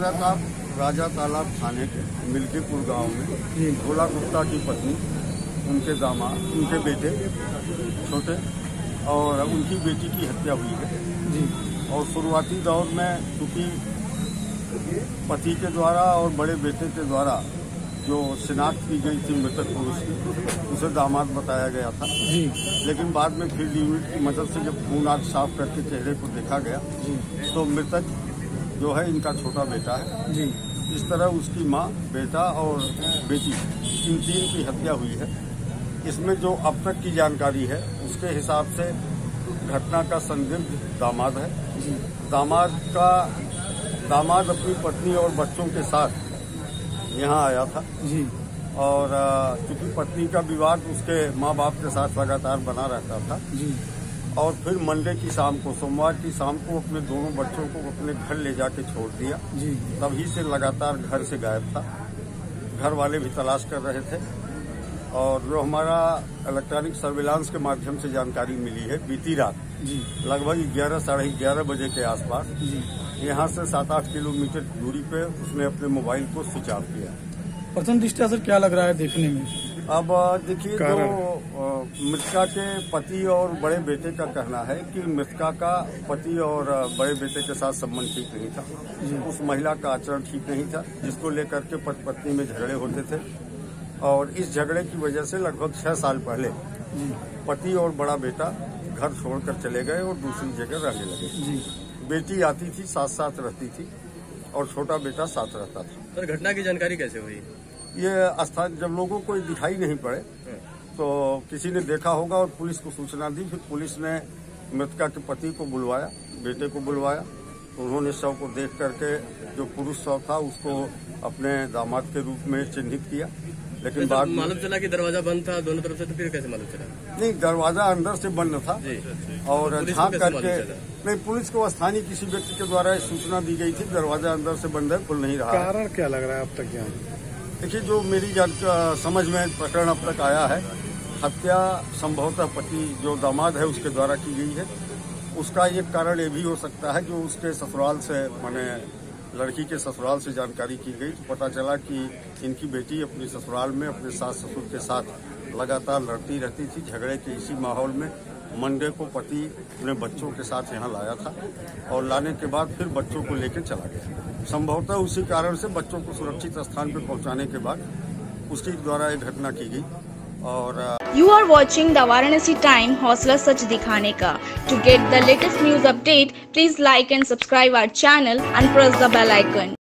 प्रताप राजा तालाब थाने के मिल्कीपुर गांव में भोला गुप्ता की पत्नी, उनके दामाद, उनके बेटे छोटे और उनकी बेटी की हत्या हुई है। और शुरुआती दौर में चूंकि पति के द्वारा और बड़े बेटे के द्वारा जो शिनाख्त की गई थी मृतक पुरुष की, उसे दामाद बताया गया था। लेकिन बाद में फील्ड यूनिट की मदद से जब खून आग साफ करके चेहरे को देखा गया तो मृतक जो है इनका छोटा बेटा है। इस तरह उसकी माँ, बेटा और बेटी, इन तीन की हत्या हुई है। इसमें जो अब तक की जानकारी है उसके हिसाब से घटना का संदिग्ध दामाद है। दामाद अपनी पत्नी और बच्चों के साथ यहाँ आया था और चूंकि पत्नी का विवाद उसके माँ बाप के साथ लगातार बना रहता था और फिर मंडे की शाम को, सोमवार की शाम को अपने दोनों बच्चों को अपने घर ले जाके छोड़ दिया। तभी से लगातार घर से गायब था। घर वाले भी तलाश कर रहे थे और जो हमारा इलेक्ट्रॉनिक सर्विलांस के माध्यम से जानकारी मिली है, बीती रात लगभग 11 साढ़े 11 बजे के आसपास यहाँ से 7-8 किलोमीटर दूरी पे उसने अपने मोबाइल को स्विच ऑफ किया। प्रथम दृष्टया सर क्या लग रहा है देखने में? अब देखिए, जो मृतका के पति और बड़े बेटे का कहना है कि मृतका का पति और बड़े बेटे के साथ संबंध ठीक नहीं था। उस महिला का आचरण ठीक नहीं था जिसको लेकर के पति पत्नी में झगड़े होते थे और इस झगड़े की वजह से लगभग 6 साल पहले पति और बड़ा बेटा घर छोड़कर चले गए और दूसरी जगह रहने लगे। बेटी आती थी, साथ रहती थी और छोटा बेटा साथ रहता था। सर, घटना की जानकारी कैसे हुई? ये स्थान जब लोगों को दिखाई नहीं पड़े तो किसी ने देखा होगा और पुलिस को सूचना दी। फिर पुलिस ने मृतका के पति को बुलवाया, बेटे को बुलवाया। तो उन्होंने शव को देख करके जो पुरुष शव था उसको अपने दामाद के रूप में चिन्हित किया। लेकिन बाद में मालूम चला कि दरवाजा बंद था दोनों तरफ से, तो फिर कैसे मालूम चला? नहीं, दरवाजा अंदर से बंद था और झांक करके नहीं, पुलिस को स्थानीय किसी व्यक्ति के द्वारा सूचना दी गई थी दरवाजा अंदर से बंद है, खुल नहीं रहा। कारण क्या लग रहा है अब तक? देखिए, जो मेरी समझ में प्रकरण अब तक आया है, हत्या संभवतः पति जो दामाद है उसके द्वारा की गई है। उसका एक कारण ये भी हो सकता है जो उसके ससुराल से, माने लड़की के ससुराल से जानकारी की गई तो पता चला कि इनकी बेटी अपने ससुराल में अपने सास ससुर के साथ लगातार लड़ती रहती थी। झगड़े के इसी माहौल में मंडे को पति अपने बच्चों के साथ यहाँ लाया था और लाने के बाद फिर बच्चों को लेकर चला गया। संभवतः उसी कारण से बच्चों को सुरक्षित स्थान पर पहुँचाने के बाद उसके द्वारा एक घटना की गई। और you are watching the Varanasi time, हौसला सच दिखाने का। To get the latest news update, please like and subscribe our channel and press the bell icon.